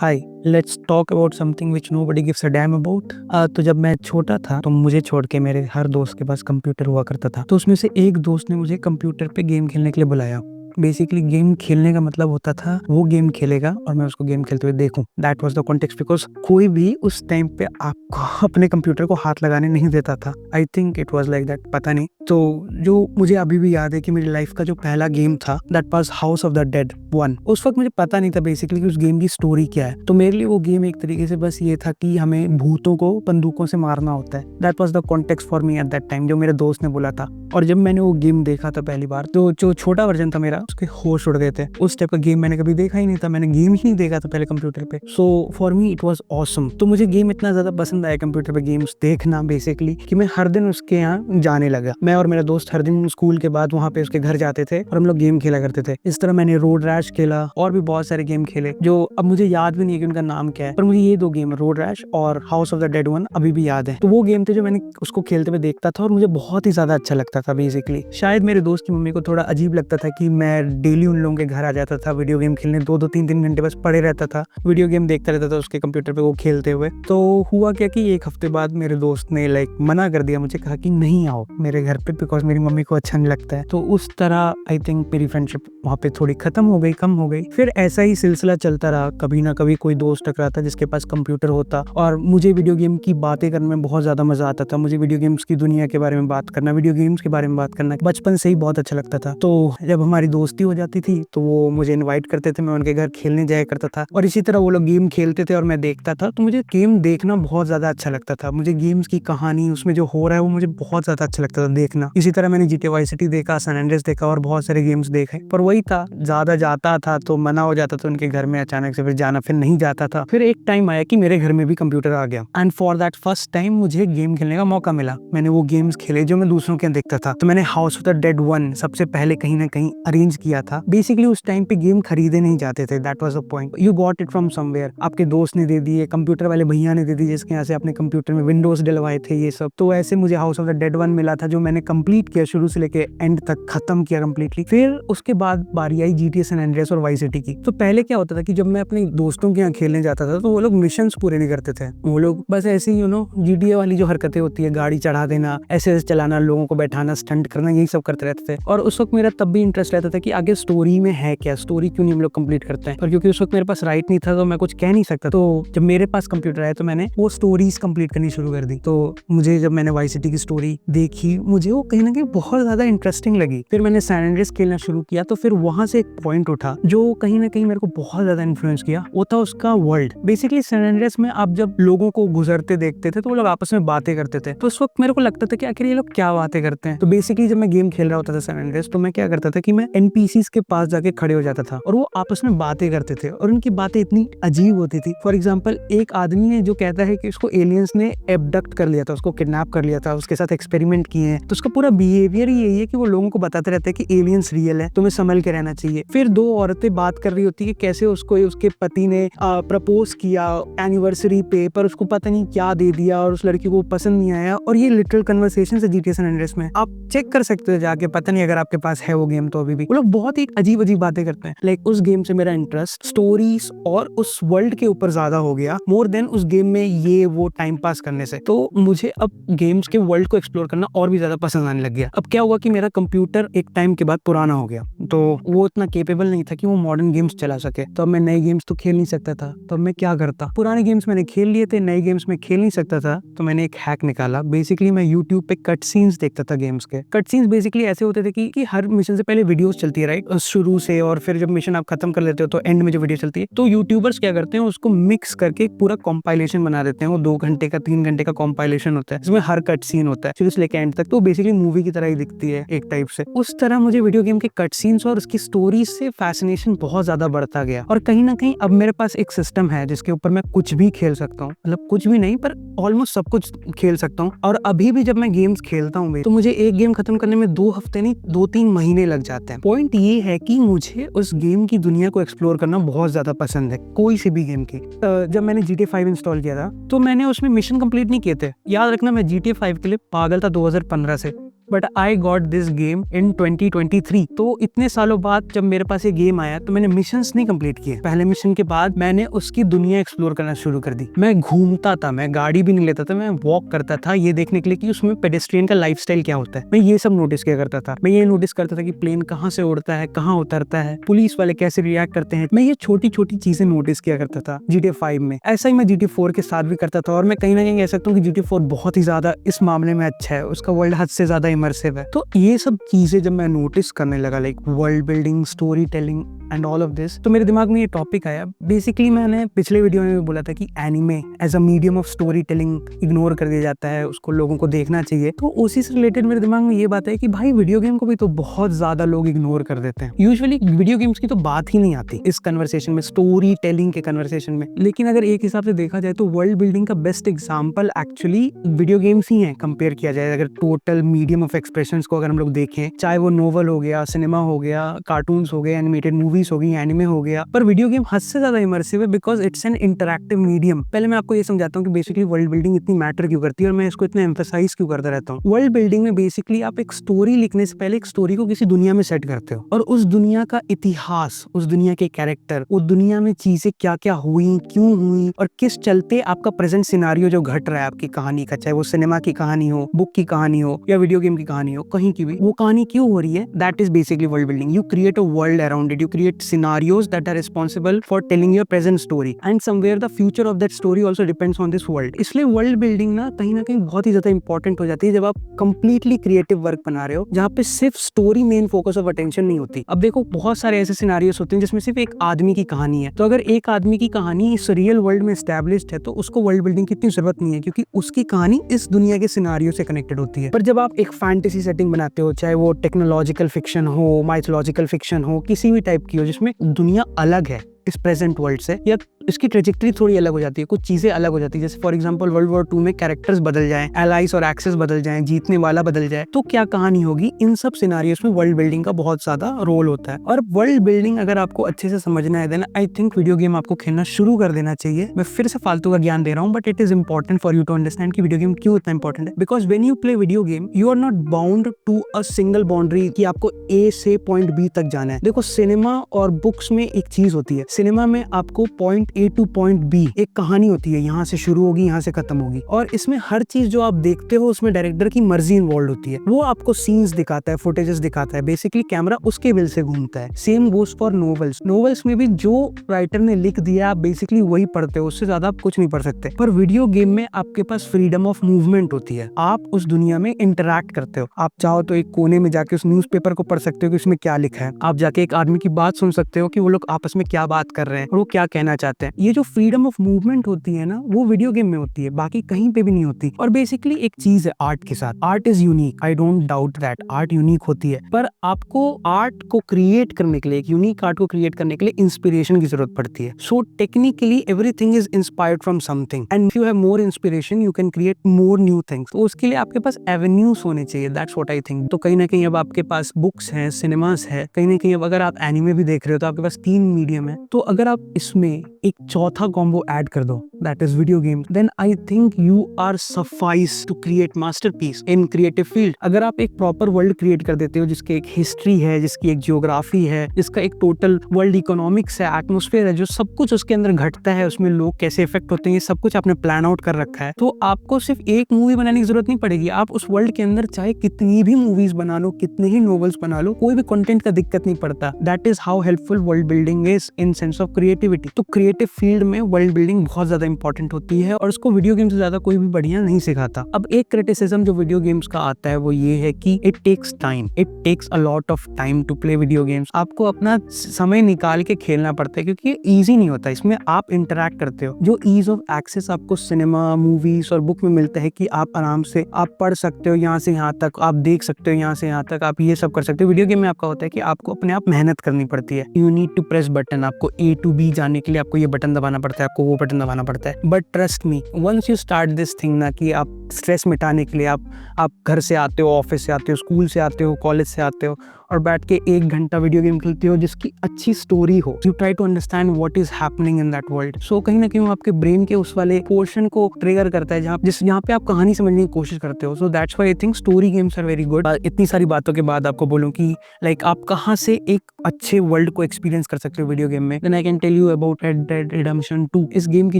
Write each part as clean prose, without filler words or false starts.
Hi, let's talk about something which nobody gives a damn about. तो जब मैं छोटा था तो मुझे छोड़ के मेरे हर दोस्त के पास कंप्यूटर हुआ करता था। तो उसमें से एक दोस्त ने मुझे कंप्यूटर पे गेम खेलने के लिए बुलाया। बेसिकली गेम खेलने का मतलब होता था वो गेम खेलेगा और मैं उसको गेम खेलते हुए देखूं। That was the context because कोई भी उस टाइम पे आपको अपने कंप्यूटर को हाथ लगाने नहीं देता था। I think it was like that, पता नहीं। तो जो मुझे अभी भी याद है कि मेरी लाइफ का जो पहला गेम था that was house of the dead 1। उस वक्त मुझे पता नहीं था बेसिकली कि उस गेम की स्टोरी क्या है। तो मेरे लिए वो गेम एक तरीके से बस ये था कि हमें भूतों को बंदूकों से मारना होता है। That was the context for me at that time, जो मेरे दोस्त ने बोला था। और जब मैंने वो गेम देखा था पहली बार, तो जो छोटा वर्जन था मेरा, उसके होश उड़ गए थे। उस टाइप का गेम मैंने कभी देखा ही नहीं था, मैंने गेम ही नहीं देखा था पहले कंप्यूटर पे। So for me it was awesome. तो मुझे गेम इतना ज्यादा पसंद आया कंप्यूटर पे गेम्स देखना बेसिकली कि मैं हर दिन उसके यहाँ जाने लगा। मैं और मेरा दोस्त हर दिन स्कूल के बाद वहाँ पे उसके घर जाते थे और हम लोग गेम खेला करते थे। इस तरह मैंने रोड रैश खेला और भी बहुत सारे गेम खेले जो अब मुझे याद भी नहीं है कि उनका नाम क्या है, पर मुझे ये दो गेम रोड रैश और हाउस ऑफ द डेड 1 अभी भी याद है। तो वो गेम थे जो मैंने उसको खेलते हुए देखता था और मुझे बहुत ही ज्यादा अच्छा लगता था। बेसिकली शायद मेरे दोस्त की मम्मी को थोड़ा अजीब लगता था कि मैं डेली उन लोगों के घर आ जाता था वीडियो गेम खेलने, 2-2 3-3 घंटे बस पड़े रहता था, वीडियो गेम देखता रहता था उसके कंप्यूटर पे वो खेलते हुए। तो हुआ क्या कि एक हफ्ते बाद मेरे दोस्त ने मना कर दिया, मुझे कहा कि नहीं आओ मेरे घर पे बिकॉज मेरी मम्मी को अच्छा नहीं लगता है। तो उस तरह आई थिंक मेरी फ्रेंडशिप वहाँ पे थोड़ी खत्म हो गई, कम हो गई। फिर ऐसा ही सिलसिला चलता रहा, कभी ना कभी कोई दोस्त टकराता जिसके पास कंप्यूटर होता और मुझे वीडियो गेम की बातें करने में बहुत ज्यादा मजा आता था। मुझे वीडियो गेम्स की दुनिया के बारे में बात करना, वीडियो गेम्स के बारे में बात करना बचपन से ही बहुत अच्छा लगता था। तो जब हमारी दोस्ती हो जाती थी तो वो मुझे इनवाइट करते थे, मैं उनके घर खेलने जाया करता था और इसी तरह वो लोग गेम खेलते थे और मैं देखता था। तो मुझे गेम देखना बहुत ज्यादा अच्छा लगता था। मुझे गेम्स की कहानी, उसमें जो हो रहा है वो मुझे बहुत ज्यादा अच्छा लगता था देखना। इसी तरह मैंने GTA वाई सिटी देखा, सैन एंड्रेस देखा और बहुत सारे गेम्स देखे। पर वही था, ज्यादा जाता था तो मना हो जाता था उनके घर में अचानक से, फिर जाना फिर नहीं जाता था। फिर एक टाइम आया कि मेरे घर में भी कंप्यूटर आ गया and for that first time मुझे गेम खेलने का मौका मिला। मैंने वो गेम्स खेले जो मैं दूसरों के देखता था। तो मैंने हाउस ऑफ द डेड 1 सबसे पहले कहीं ना कहीं अरेंज किया था। बेसिकली उस टाइम पे गेम खरीदे नहीं जाते थे, that was the point. You got it from somewhere, आपके दोस्त ने दे दिए, कंप्यूटर वाले भैया ने दे दिए जिसके यहाँ से अपने कंप्यूटर में विंडोज डलवाए थे ये सब। तो ऐसे मुझे हाउस ऑफ द डेड 1 मिला था जो मैंने कंप्लीट किया, शुरू से लेके एंड तक खत्म किया कंप्लीटली। फिर उसके बाद बारी आई GTA सैन एंड्रेस और वाई सिटी की। तो पहले क्या होता था कि जब मैं अपने दोस्तों के यहाँ खेलने जाता था तो वो लोग मिशंस पूरे नहीं करते थे। वो लोग बस ऐसे ही GTA वाली जो हरकतें होती है, गाड़ी चढ़ा देना, ऐसे चलाना, लोगों को बैठाना, स्टंट करना, यही सब करते रहते थे। और उस वक्त मेरा तब भी इंटरेस्ट रहता था कि आगे स्टोरी में है क्या, स्टोरी क्यों नहीं हम लोग कंप्लीट करते हैं। पर क्योंकि उस वक्त मेरे पास राइट नहीं था तो मैं कुछ कह नहीं सकता। तो जब मेरे पास कंप्यूटर आया तो मैंने वो स्टोरीज कंप्लीट करनी शुरू कर दी। तो मुझे जब मैंने वाई सिटी की स्टोरी देखी, मुझे वो कहीं ना कहीं बहुत ज्यादा इंटरेस्टिंग लगी। फिर मैंने सैन एंड्रेस खेलना शुरू किया तो फिर वहां से एक पॉइंट उठा जो कहीं ना कहीं मेरे को बहुत ज्यादा इन्फ्लुएंस किया। वो था उसका वर्ल्ड। बेसिकली सैन एंड्रेस में आप जब लोगों को गुजरते देखते थे तो वो लोग आपस में बातें करते थे। तो उस वक्त मेरे को लगता था कि आखिर ये लोग क्या बातें करते हैं। तो बेसिकली जब मैं गेम खेल रहा होता था सैन एंड्रेस, तो मैं क्या करता था कि मैं एनपीसीज के पास जाके खड़े हो जाता था और वो आपस में बातें करते थे और उनकी बातें इतनी अजीब होती थी। फॉर एग्जाम्पल, एक आदमी है जो कहता है कि उसको एलियंस ने एबडक्ट कर लिया था, उसको किडनैप कर लिया था, उसके साथ एक्सपेरिमेंट किए हैं। तो उसका पूरा बिहेवियर ही यही है कि वो लोगों को बताते रहते हैं कि एलियंस रियल है, तुम्हें संभल के रहना चाहिए। फिर दो औरतें बात कर रही होती है कैसे उसको उसके पति ने प्रपोज किया एनिवर्सरी पे, पर उसको पता नहीं क्या दे दिया और उस लड़की को पसंद नहीं आया। और ये लिटरल कन्वर्सेशन है GTA सैन एंड्रेस में, आप चेक कर सकते हो जाके, पता नहीं अगर आपके पास है वो गेम तो अभी भी। वो लोग बहुत ही अजीब अजीब बातें करते हैं। उस गेम से मेरा इंटरेस्ट स्टोरीज और उस वर्ल्ड के ऊपर ज्यादा हो गया, मोर देन उस गेम में ये वो टाइम पास करने से। तो मुझे अब गेम्स के वर्ल्ड को एक्सप्लोर करना और भी ज्यादा पसंद आने लग गया। अब क्या हुआ कि मेरा कंप्यूटर एक टाइम के बाद पुराना हो गया, तो वो इतना केपेबल नहीं था कि वो मॉडर्न गेम्स चला सके। तो अब मैं नए गेम्स तो खेल नहीं सकता था। तो मैं क्या करता, पुराने गेम्स मैंने खेल लिए थे, नए गेम्स में खेल नहीं सकता था। तो मैंने एक हैक निकाला। बेसिकली मैं यूट्यूब पे कट सीन्स देखता था गेम्स के। कट सीन्स बेसिकली ऐसे होते थे कि हर मिशन से पहले वीडियोस चलती है, राइट, शुरू से, और फिर जब मिशन आप खत्म कर लेते हो तो एंड में जो वीडियो चलती है, तो यूट्यूबर्स क्या करते हैं उसको मिक्स करके पूरा कॉम्पाइलेशन बना देते हैं। वो 2 घंटे का 3 घंटे का कॉम्पाइलेशन होता है जिसमें हर कट सीन होता है शुरू से लेकर एंड तक। तो बेसिकली मूवी की तरह ही दिखती है एक टाइप से। उस तरह मुझे वीडियो गेम के कट सीन्स और उसकी स्टोरी से फैसिनेशन बहुत ज्यादा बढ़ता गया। और कहीं ना कहीं अब मेरे पास एक सिस्टम है जिसके ऊपर मैं कुछ भी खेल सकता हूँ, मतलब कुछ भी नहीं पर ऑलमोस्ट सब कुछ खेल सकता हूँ। और अभी भी जब मैं गेम्स खेलता हूँ तो मुझे एक गेम खत्म करने में 2 हफ्ते नहीं 2-3 महीने लग जाते हैं। पॉइंट ये है कि मुझे उस गेम की दुनिया को एक्सप्लोर करना बहुत ज्यादा पसंद है, कोई से भी गेम की। जब मैंने GTA 5 इंस्टॉल किया था तो मैंने उसमें मिशन कंप्लीट नहीं किए थे। याद रखना, मैं GTA 5 के लिए पागल था 2015 से। But I got this game in 2023। तो इतने सालों बाद जब मेरे पास ये गेम आया तो मैंने मिशंस नहीं कंप्लीट किए। पहले मिशन के बाद मैंने उसकी दुनिया एक्सप्लोर करना शुरू कर दी। मैं घूमता था, मैं गाड़ी भी नहीं लेता था, मैं वॉक करता था ये देखने के लिए कि उसमें पेडेस्ट्रियन का लाइफस्टाइल क्या होता है। मैं ये सब नोटिस किया करता था। मैं ये नोटिस करता था कि प्लेन कहाँ से उड़ता है, कहाँ उतरता है, पुलिस वाले कैसे रिएक्ट करते हैं। मैं ये छोटी छोटी चीजें नोटिस किया करता था GTA 5 में। ऐसा ही मैं GTA 4 के साथ भी करता था। और मैं कहीं ना कहीं कह सकता हूँ कि GTA 4 बहुत ही ज्यादा इस मामले में अच्छा है, उसका वर्ल्ड हद से ज्यादा इमर्सिव है। तो ये सब चीजें जब मैं नोटिस करने लगा, like world building, story telling and all of this, तो मेरे दिमाग में ये टॉपिक आया। बेसिकली मैंने पिछले वीडियो में भी बोला था कि anime as a medium of storytelling ignore कर दिया जाता है, उसको लोगों को देखना चाहिए। तो उसी से रिलेटेड मेरे दिमाग में ये बात है कि भाई वीडियो गेम को भी तो बहुत ज्यादा लोग इग्नोर कर देते हैं। यूजुअली वीडियो गेम्स की तो बात ही नहीं आती इस कन्वर्सेशन में, स्टोरी टेलिंग के कन्वर्सेशन में। लेकिन अगर एक हिसाब से देखा जाए तो वर्ल्ड बिल्डिंग का best example actually video games ही है, कंपेयर किया जाए अगर टोटल मीडियम ऑफ एक्सप्रेशन को अगर हम लोग देखें, चाहे वो नोवेल हो गया, सिनेमा हो गया, कार्टून्स हो गए, एनिमेटेड मूवीज हो गई, एनिमे हो गया। पर वीडियो गेम हद से ज्यादा इमर्सिव है because it's an interactive medium. पहले मैं आपको ये समझाता हूँ कि बेसिकली वर्ल्ड बिल्डिंग इतनी मैटर क्यों करती है और मैं इसको इतना एम्फसाइज क्यों करता रहता हूँ। वर्ल्ड बिल्डिंग में बेसिकली आप एक स्टोरी लिखने से पहले एक स्टोरी को किसी दुनिया में सेट करते हो और उस दुनिया का इतिहास, उस दुनिया के कैरेक्टर, उस दुनिया में चीजें क्या क्या हुई, क्यों हुई और किस चलते आपका प्रेजेंट सिनारियो जो घट रहा है आपकी कहानी का, चाहे वो सिनेमा की कहानी हो, बुक की कहानी हो या वीडियो गेम की कहानी हो, कहीं की भी वो कहानी क्यों हो रही है, that is basically world building. You create a world around it, you create scenarios that are responsible for telling your present story and somewhere the future of that story also depends on this world. इसलिए world building ना कहीं बहुत ही ज्यादा important हो जाती है जब आप कंप्लीटली क्रिएटिव वर्क बना रहे हो, जहाँ पे सिर्फ story main focus of attention नहीं होती। अब देखो बहुत सारे ऐसे सिनारियोस होते हैं जिसमें सिर्फ एक आदमी की कहानी है। तो अगर एक आदमी की कहानी इस रियल वर्ल्ड में एस्टैब्लिश्ड है तो उसको वर्ल्ड बिल्डिंग की इतनी जरूरत नहीं है, क्योंकि उसकी कहानी इस दुनिया के सिनारियो से कनेक्टेड होती है। पर जब आप एक फैंटेसी सेटिंग बनाते हो, चाहे वो टेक्नोलॉजिकल फिक्शन हो, माइथोलॉजिकल फिक्शन हो, किसी भी टाइप की हो जिसमें दुनिया अलग है इस प्रेजेंट वर्ल्ड से, या इसकी ट्रेजेक्टरी थोड़ी अलग हो जाती है, कुछ चीजें अलग हो जाती है, जैसे फॉर एग्जांपल वर्ल्ड वॉर 2 में कैरेक्टर्स बदल जाएं, एलाइज और एक्सेस बदल जाएं, जीतने वाला बदल जाए, तो क्या कहानी होगी। इन सब सिनारियोस में वर्ल्ड बिल्डिंग का बहुत ज्यादा रोल होता है। और वर्ल्ड बिल्डिंग अगर आपको अच्छे से समझना है then I think video game आपको खेलना शुरू कर देना चाहिए। मैं फिर से फालतू का ज्ञान दे रहा हूँ, but it is important for you to understand कि वीडियो गेम क्यों इतना इंपॉर्टेंट है। Because when you play video game you are not bound to a single boundary कि आपको ए से पॉइंट बी तक जाना है। देखो सिनेमा और बुक्स में एक चीज होती है, सिनेमा में आपको point A to point B एक कहानी होती है, यहाँ से शुरू होगी यहाँ से खत्म होगी, और इसमें हर चीज जो आप देखते हो उसमें डायरेक्टर की मर्जी इन्वॉल्व होती है। वो आपको सीन्स दिखाता है, फुटेजेस दिखाता है, बेसिकली कैमरा उसके विल से घूमता है। Same goes for novels. Novels में भी जो राइटर ने लिख दिया आप बेसिकली वही पढ़ते हो, उससे ज्यादा आप कुछ नहीं पढ़ सकते। पर वीडियो गेम में आपके पास फ्रीडम ऑफ मूवमेंट होती है, आप उस दुनिया में इंटरैक्ट करते हो। आप चाहो तो एक कोने में जाके उस न्यूज़पेपर को पढ़ सकते हो कि उसमें क्या लिखा है, आप जाके एक आदमी की बात सुन सकते हो कि वो लोग आपस में क्या बात कर रहे हैं और वो क्या कहना चाहते हैं। ये जो फ्रीडम ऑफ मूवमेंट होती है ना, वो वीडियो गेम में होती है, बाकी कहीं पे भी नहीं होती। और बेसिकली एक चीज है आर्ट के साथ, art is unique, I don't doubt that, art unique होती है, पर आपको आर्ट को क्रिएट करने के लिए, एक यूनिक आर्ट को क्रिएट करने के लिए इंस्पिरेशन की जरूरत पड़ती है। So technically everything is inspired from something and if you have more inspiration you can create more new things. तो उसके लिए आपके पास एवेन्यूज होने चाहिए, दैट्स व्हाट आई थिंक। तो कहीं ना कहीं अब आपके पास बुक्स हैं, सिनेमास है, कहीं ना कहीं अब अगर आप एनिमे भी देख रहे हो तो आपके पास 3 मीडियम है। तो अगर आप इसमें एक चौथा कॉम्बो ऐड कर दो, that is video game, then I think you are suffice to create masterpiece in creative field. अगर आप एक प्रॉपर वर्ल्ड क्रिएट कर देते हो जिसकी एक हिस्ट्री है, जिसकी एक जियोग्राफी है, जिसका एक टोटल वर्ल्ड इकोनॉमिक्स है, एटमॉस्फेयर है, जो सब कुछ उसके अंदर घटता है, उसमें लोग कैसे इफेक्ट होते हैं, ये सब कुछ आपने प्लान आउट कर रखा है, तो आपको सिर्फ एक मूवी बनाने की जरूरत नहीं पड़ेगी। आप उस वर्ल्ड के अंदर चाहे कितनी भी मूवीज बना लो, कितने ही नॉवेल्स बना लो, कोई भी कंटेंट का दिक्कत नहीं पड़ता। That is how helpful world building is in sense of creativity. तो क्रिएटिव फील्ड में वर्ल्ड बिल्डिंग बहुत ज्यादा इंपॉर्टेंट होती है और उसको वीडियो गेम से ज्यादा कोई भी बढ़िया नहीं सिखाता। अब एक क्रिटिसिज्म जो वीडियो गेम्स का आता है वो ये है कि it takes time, it takes a lot of time to play video games. आपको अपना समय निकाल के खेलना पड़ता है क्योंकि ये ईजी नहीं होता, इसमें आप इंटरैक्ट करते हो। जो ईज ऑफ एक्सेस आपको सिनेमा, मूवीज और बुक में मिलता है कि आप आराम से आप पढ़ सकते हो, यहाँ से यहाँ तक आप देख सकते हो, यहाँ से यहाँ तक आप ये सब कर सकते हो। वीडियो गेम में आपका होता है कि आपको अपने आप मेहनत करनी पड़ती है। You need to press button, आपको A to B जाने के लिए आपको ये बटन दबाना पड़ता है, आपको वो बटन दबाना पड़ता है। But trust me, once you start this thing ना, कि आप स्ट्रेस मिटाने के लिए आप घर से आते हो, ऑफिस से आते हो, स्कूल से आते हो, कॉलेज से आते हो और बैठ के 1 घंटा वीडियो गेम खेलते हो जिसकी अच्छी स्टोरी हो, you try to understand what is happening in that world. So कहीं ना कहीं वो आपके ब्रेन के उस वाले पोर्शन को ट्रिगर करता है जहाँ पे आप कहानी समझने की कोशिश करते हो। So that's why I think story games are very good. इतनी सारी बातों के बाद आपको बोलूं कि लाइक आप कहाँ से एक अच्छे वर्ल्ड को एक्सपीरियंस कर सकते हो वीडियो गेम में, then I can tell you about Red Dead Redemption 2। इस गेम की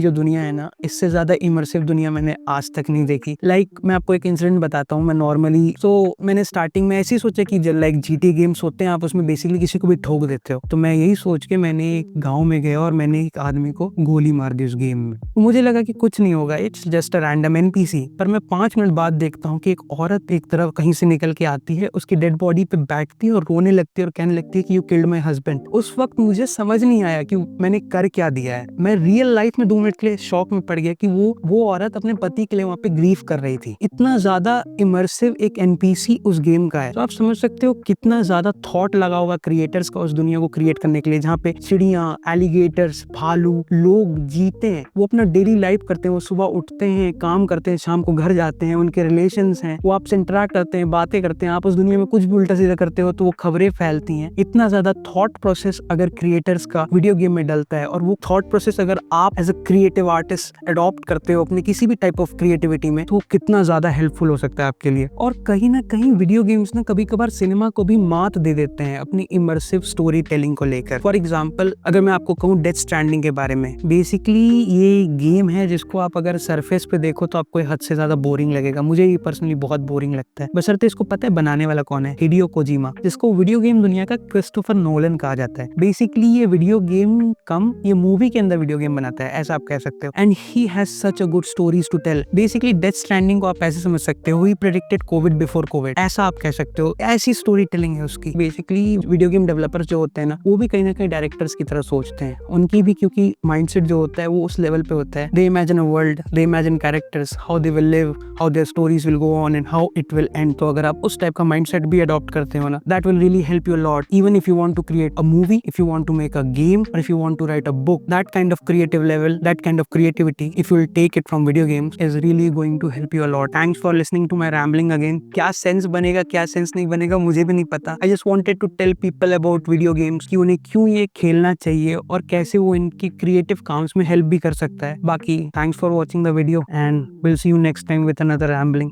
जो दुनिया है ना, इससे ज्यादा इमर्सिव दुनिया मैंने आज तक नहीं देखी। लाइक मैं आपको एक इंसिडेंट बताता हूँ। मैं नॉर्मली मैंने स्टार्टिंग में ऐसे ही सोचा कि लाइक जीटी गेम्स होते हैं, आप उसमें बेसिकली किसी को भी ठोक देते हो। तो मैं यही सोच के मैंने एक गाँव में गया और मैंने एक आदमी को गोली मार दी उस गेम में। मुझे लगा कि कुछ नहीं होगा, it's just a random NPC. पर मैं 5 मिनट बाद देखता हूँ कि एक औरत एक तरफ कहीं से निकल के आती है, उसकी डेड बॉडी पे बैठती है और रोने लगती है और कहने लगती है कि यू किल्ड माय हस्बैंड। उस वक्त मुझे समझ नहीं आया कि मैंने कर क्या दिया है। मैं रियल लाइफ में 2 मिनट के लिए शॉक में पड़ गया कि वो औरत अपने पति के लिए वहाँ पे ग्रीफ कर रही थी। इतना ज्यादा इमर्सिव एक एनपीसी उस गेम का है। तो आप समझ सकते हो कितना ज्यादा थॉट लगा होगा क्रिएटर्स का उस दुनिया को क्रिएट करने के लिए, जहाँ पे चिड़िया, एलिगेटर्स, भालू, लोग जीते हैं, वो अपना डेली लाइफ करते हैं, वो सुबह उठते हैं, काम करते हैं, शाम को घर जाते हैं, उनके रिलेशंस हैं, वो आपसे इंटरेक्ट करते हैं, बातें करते हैं। आप उस दुनिया में कुछ भी उल्टा सीधा करते हो तो वो खबरें फैलती हैं। इतना ज्यादा थॉट प्रोसेस अगर क्रिएटर्स का वीडियो गेम में डलता है, और वो थॉट प्रोसेस अगर आप as a creative artist adopt करते हो अपने किसी भी टाइप ऑफ क्रिएटिविटी में, तो कितना ज्यादा हेल्पफुल हो सकता है आपके लिए। और कहीं ना कहीं वीडियो गेम्स ना कभी कभार सिनेमा को भी मात दे देते हैं अपनी इमर्सिव स्टोरी टेलिंग को लेकर। फॉर एग्जाम्पल, अगर मैं आपको कहूँ डेथ स्ट्रैंडिंग के बारे में, बेसिकली ये गेम है जिसको आप अगर सरफेस पे देखो तो आपको हद से ज्यादा बोरिंग लगेगा। मुझे ये पर्सनली बहुत बोरिंग लगता है, बशर्ते इसको पता है बनाने वाला कौन है, हिडियो कोजिमा, जिसको वीडियो गेम दुनिया का क्रिस्टोफर नोलन कहा जाता है। बेसिकली ये वीडियो गेम ये मूवी के अंदर वीडियो गेम बनाता है, ऐसा आप कह सकते हो। And he has such a good stories to tell. Basically Death Stranding को आप ऐसे समझ सकते हो, he predicted COVID before COVID, ऐसा आप कह सकते हो। ऐसी स्टोरी टेलिंग है उसकी। बेसिकली वीडियो गेम डेवलपर्स जो होते हैं ना, वो भी कहीं ना कहीं डायरेक्टर्स की तरह सोचते हैं। उनकी भी क्योंकि माइंडसेट जो होता है वो उस लेवल पे होता है। They imagine a world, they imagine characters, how they will live, how their stories will go on and how it will end. तो अगर आप उस टाइप का माइंडसेट भी अडॉप्ट करते हो ना, that will really help you a lot. Even if you want to create a movie, if you want to make a game, और if you want to write a book, that kind of creative level, that kind of creativity, if you will take it from video games, is really going to help you a lot. Thanks for listening to my rambling again. क्या sense बनेगा, क्या sense नहीं बनेगा, मुझे भी नहीं पता। I just wanted to tell people about video games, कि उन्हें क्यों ये खेलना चाहिए और कैसे वो इनकी क्रिएटिव काम्स में हेल्प भी कर सकता है। बाकी thanks for watching the video and will see you next time with another rambling.